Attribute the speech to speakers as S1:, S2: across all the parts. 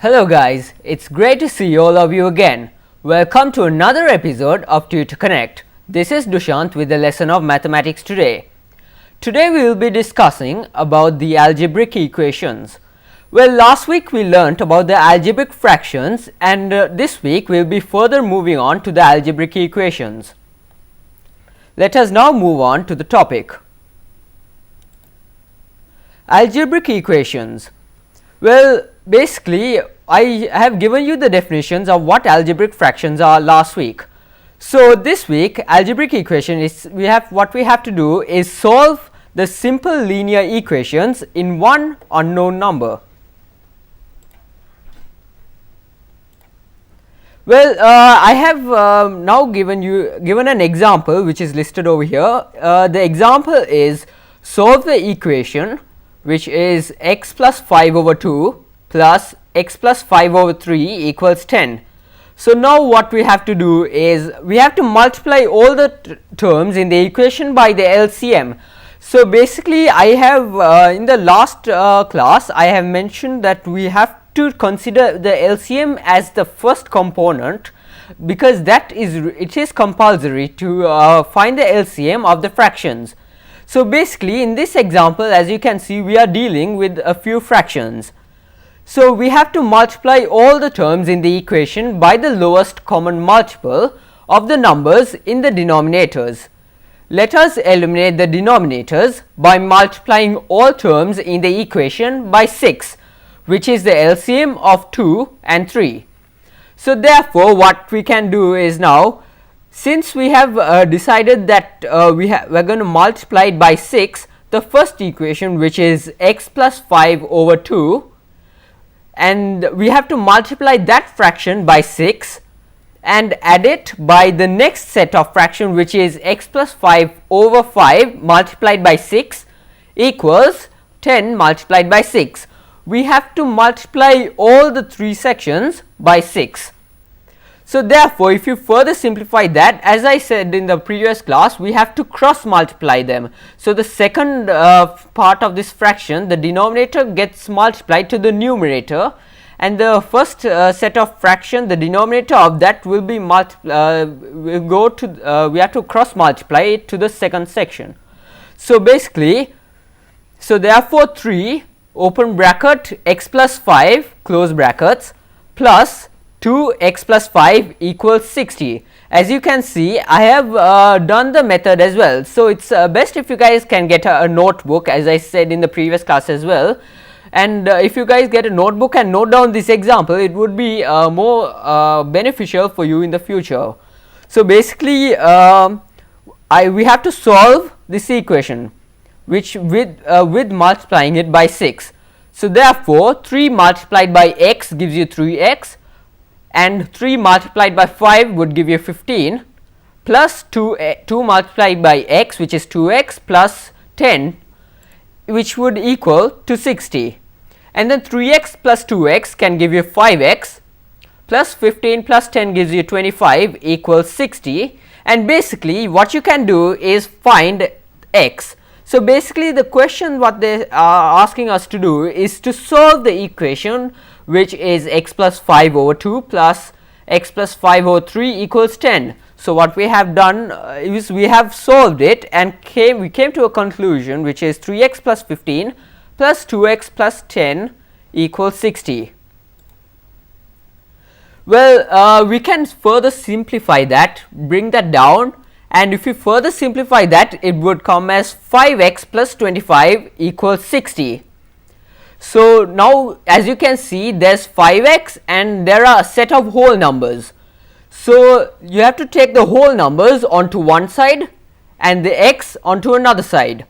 S1: Hello guys, it's great to see all of you again. Welcome to another episode of Tutor Connect. This is Dushant with the lesson of mathematics today. Today we will be discussing about the algebraic equations. Well, last week we learnt about the algebraic fractions and this week we will be further moving on to the algebraic equations. Let us now move on to the topic. Algebraic equations. Well, basically I have given you the definitions of what algebraic fractions are last week. So this week algebraic equation is what we have to do is solve the simple linear equations in one unknown number. Well, I have now given an example which is listed over here. The example is solve the equation which is x plus 5 over 2 plus x plus 5 over 3 equals 10. So now what we have to do is we have to multiply all the terms in the equation by the LCM. So basically I have in the last class I have mentioned that we have to consider the LCM as the first component, because it is compulsory to find the LCM of the fractions. So basically in this example, as you can see, we are dealing with a few fractions. So we have to multiply all the terms in the equation by the lowest common multiple of the numbers in the denominators. Let us eliminate the denominators by multiplying all terms in the equation by 6, which is the LCM of 2 and 3. So therefore what we can do is, now since we have decided that we are going to multiply it by 6, the first equation which is x plus 5 over 2, and we have to multiply that fraction by 6 and add it by the next set of fraction which is x plus 5 over 5 multiplied by 6 equals 10 multiplied by 6. We have to multiply all the three sections by 6. So therefore if you further simplify that, as I said in the previous class, we have to cross multiply them. So the second part of this fraction, the denominator gets multiplied to the numerator, and the first set of fraction, the denominator of that will be we have to cross multiply it to the second section. So basically, so therefore 3 open bracket x plus 5 close brackets plus 2x plus 5 equals 60. As you can see, I have done the method as well. So it's best if you guys can get a notebook, as I said in the previous class as well. And if you guys get a notebook and note down this example, it would be more beneficial for you in the future. So basically we have to solve this equation which with multiplying it by 6. So therefore 3 multiplied by x gives you 3x, and 3 multiplied by 5 would give you 15, plus 2 multiplied by x which is 2x plus 10 which would equal to 60, and then 3x plus 2x can give you 5x, plus 15 plus 10 gives you 25 equals 60, and basically what you can do is find x. So basically the question what they are asking us to do is to solve the equation which is x plus 5 over 2 plus x plus 5 over 3 equals 10. So what we have done is we have solved it and we came to a conclusion which is 3x plus 15 plus 2x plus 10 equals 60. Well, we can further simplify that, bring that down, and if you further simplify that, it would come as 5x plus 25 equals 60. So now as you can see, there's 5x and there are a set of whole numbers. So you have to take the whole numbers onto one side and the x onto another side.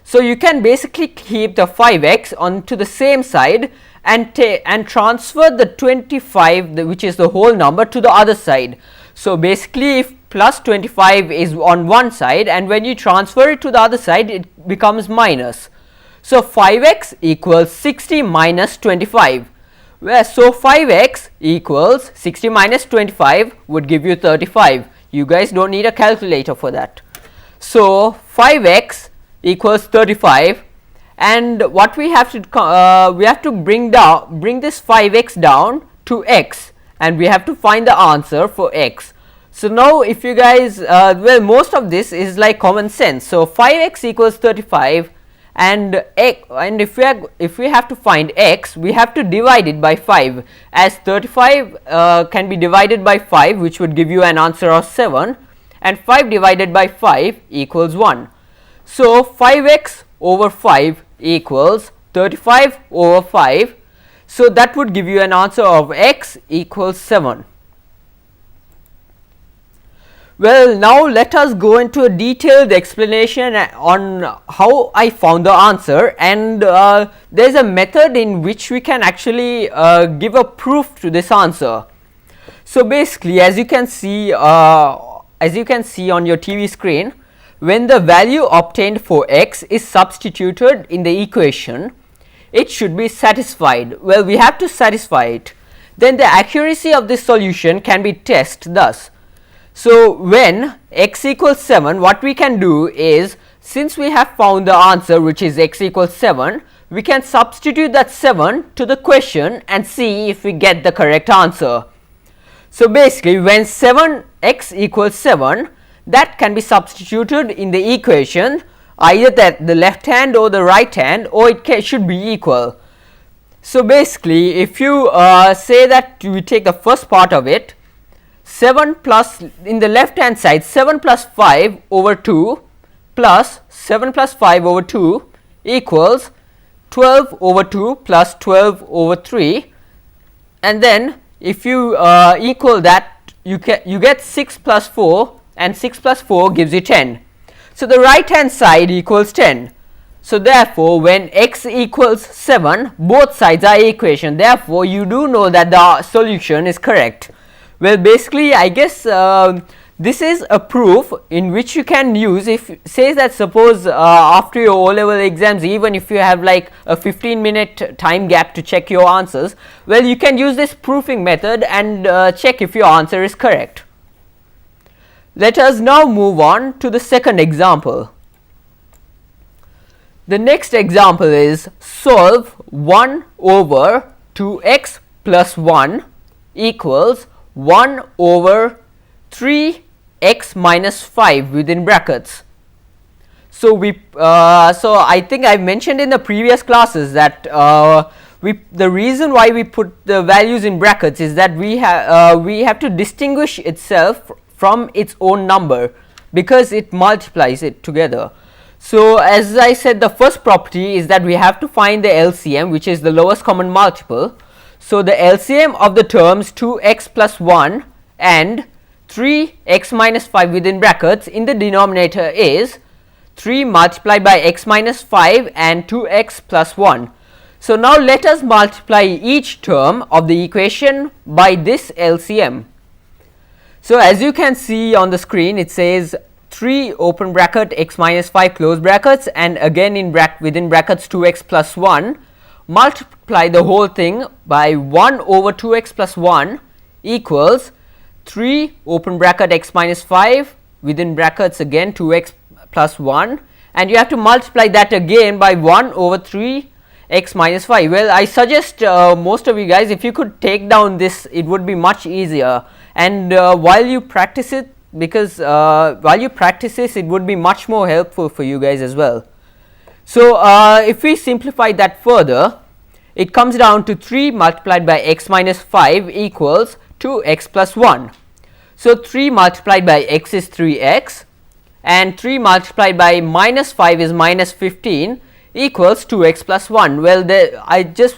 S1: So you can basically keep the 5x onto the same side and transfer the 25, which is the whole number, to the other side. So basically if plus 25 is on one side and when you transfer it to the other side, it becomes minus. So 5x equals 60 minus 25. So 5x equals 60 minus 25 would give you 35. You guys don't need a calculator for that. So 5x equals 35, and what we have to bring this 5x down to x, and we have to find the answer for x. So now if you guys well, most of this is like common sense. So 5x equals 35, and if we have to find x, we have to divide it by 5, as 35 can be divided by 5, which would give you an answer of 7, and 5 divided by 5 equals 1. So 5x over 5 equals 35 over 5. So that would give you an answer of x equals 7. Well, now let us go into a detailed explanation on how I found the answer, and there is a method in which we can actually give a proof to this answer. So basically, as you can see on your TV screen, when the value obtained for x is substituted in the equation, it should be satisfied. Well, we have to satisfy it. Then the accuracy of this solution can be tested thus. So when x equals 7, what we can do is, since we have found the answer which is x equals 7, we can substitute that 7 to the question and see if we get the correct answer. So basically, when x equals 7, that can be substituted in the equation, either that the left hand or the right hand, or it should be equal. So basically, if you say that we take the first part of it, 7 plus, in the left hand side, 7 plus 5 over 2 plus 7 plus 5 over 2 equals 12 over 2 plus 12 over 3, and then if you equal that, you get 6 plus 4, and 6 plus 4 gives you 10. So the right hand side equals 10. So therefore, when x equals 7, both sides are equation. Therefore, you do know that the solution is correct. Well, basically, I guess this is a proof in which you can use, if says that suppose after your O-level exams, even if you have like a 15-minute time gap to check your answers, well, you can use this proofing method and check if your answer is correct. Let us now move on to the second example. The next example is solve 1 over 2x plus 1 equals 1 over 3x minus 5 within brackets. So so I think I mentioned in the previous classes that the reason why we put the values in brackets is that we have to distinguish itself from its own number, because it multiplies it together. So as I said, the first property is that we have to find the LCM, which is the lowest common multiple. So the LCM of the terms 2x plus 1 and 3x minus 5 within brackets in the denominator is 3 multiplied by x minus 5 and 2x plus 1. So now let us multiply each term of the equation by this LCM. So as you can see on the screen, it says 3 open bracket x minus 5 close brackets, and again within brackets 2x plus 1. Multiply the whole thing by 1 over 2x plus 1 equals 3 open bracket x minus 5 within brackets again 2x plus 1, and you have to multiply that again by 1 over 3x minus 5. Well, I suggest most of you guys, if you could take down this, it would be much easier, and while you practice it, because it would be much more helpful for you guys as well. So if we simplify that further, it comes down to 3 multiplied by x minus 5 equals 2x plus 1. So 3 multiplied by x is 3x, and 3 multiplied by minus 5 is minus 15 equals 2x plus 1. Well,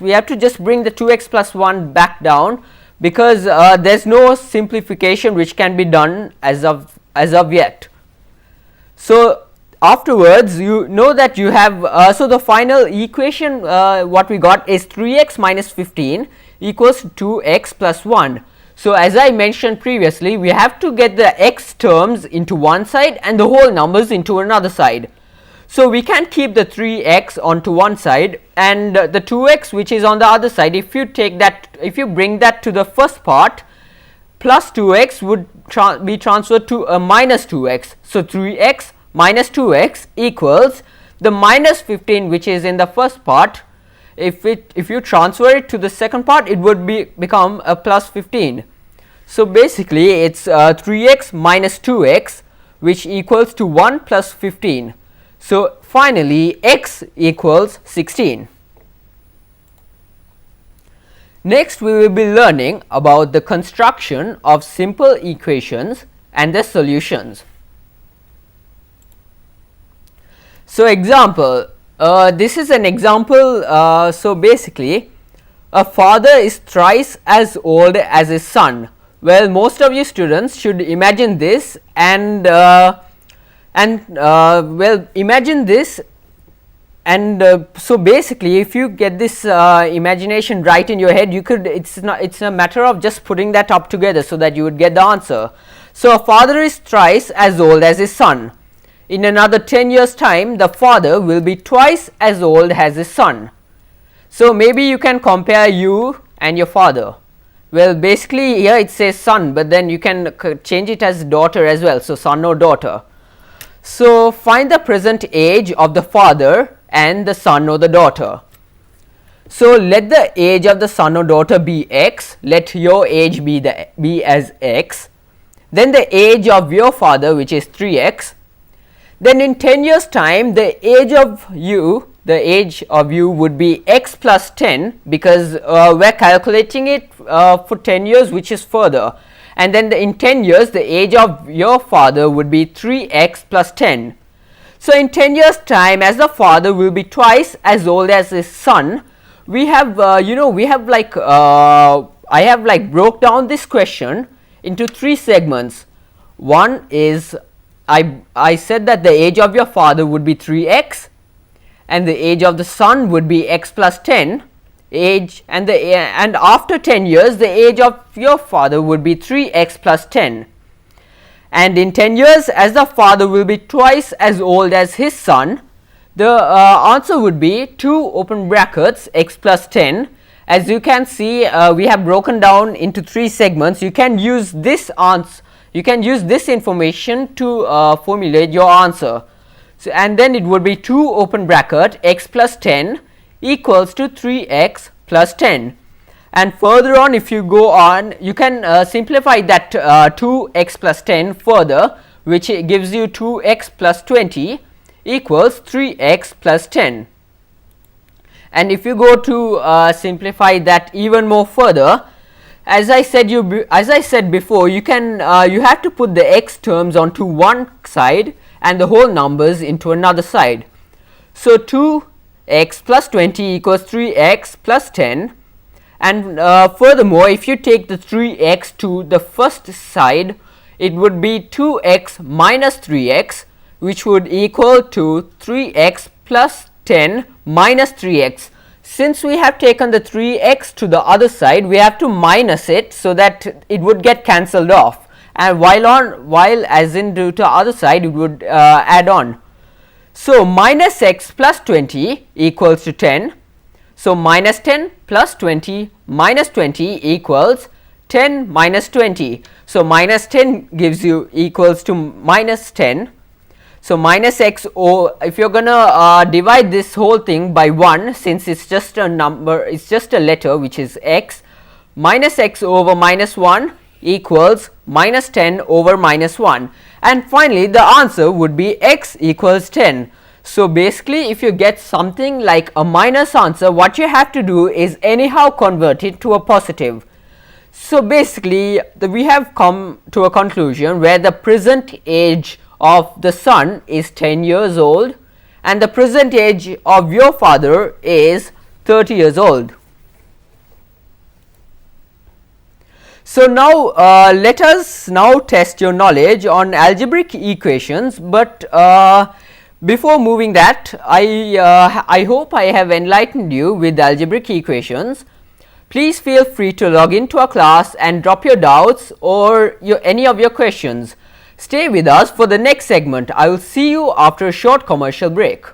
S1: we have to just bring the 2x plus 1 back down, because there's no simplification which can be done as of yet. So afterwards, you know that you have so the final equation what we got is 3x minus 15 equals 2x plus 1. So as I mentioned previously, we have to get the x terms into one side and the whole numbers into another side. So we can keep the 3x onto one side, and the 2x which is on the other side, if you bring that to the first part, plus 2x would be transferred to a minus 2x. So 3x minus 2x equals the minus 15 which is in the first part, if you transfer it to the second part, it would become a plus 15. So basically it's 3x minus 2x which equals to 1 plus 15. So finally x equals 16. Next we will be learning about the construction of simple equations and their solutions. So example, this is an example. So basically a father is thrice as old as his son. Well, most of you students should imagine this and well, imagine this, and so basically if you get this imagination right in your head, you could, it's a matter of just putting that up together so that you would get the answer. So a father is thrice as old as his son. In another 10 years time, the father will be twice as old as his son. So maybe you can compare you and your father. Well, basically here it says son, but then you can change it as daughter as well, so son or daughter. So find the present age of the father and the son or the daughter. So let the age of the son or daughter be x, let your age be as x, then the age of your father, which is 3x. Then in 10 years time, the age of you would be x plus 10, because we are calculating it for 10 years, which is further, and then in 10 years the age of your father would be 3x plus 10. So in 10 years time, as the father will be twice as old as his son, we have I have like broke down this question into 3 segments. One is I said that the age of your father would be 3x, and the age of the son would be x plus 10, and after 10 years the age of your father would be 3x plus 10, and in 10 years, as the father will be twice as old as his son, the answer would be 2 open brackets x plus 10. As you can see, we have broken down into 3 segments. You can use this information to formulate your answer. So, and then it would be 2 open bracket x plus 10 equals to 3x plus 10. And further on, if you go on, you can simplify that 2x plus 10 further, which gives you 2x plus 20 equals 3x plus 10. And if you go to simplify that even more further, as I said before, you have to put the x terms onto one side and the whole numbers into another side. So 2x plus 20 equals 3x plus 10, and furthermore, if you take the 3x to the first side, it would be 2x minus 3x, which would equal to 3x plus 10 minus 3x. Since we have taken the 3x to the other side, we have to minus it so that it would get cancelled off, and while as in to the other side it would add on. So minus x plus 20 equals to 10. So minus 10 plus 20 minus 20 equals 10 minus 20. So minus 10 gives you equals to minus 10. So minus x, if you're gonna divide this whole thing by 1, since it's just a number, it's just a letter which is x, minus x over minus 1 equals minus 10 over minus 1, and finally the answer would be x equals 10. So basically, if you get something like a minus answer, what you have to do is anyhow convert it to a positive. So basically, we have come to a conclusion where the present age of the son is 10 years old and the present age of your father is 30 years old. So now let us now test your knowledge on algebraic equations, but before moving that, I hope I have enlightened you with algebraic equations. Please feel free to log into our class and drop your doubts or any of your questions. Stay with us for the next segment. I will see you after a short commercial break.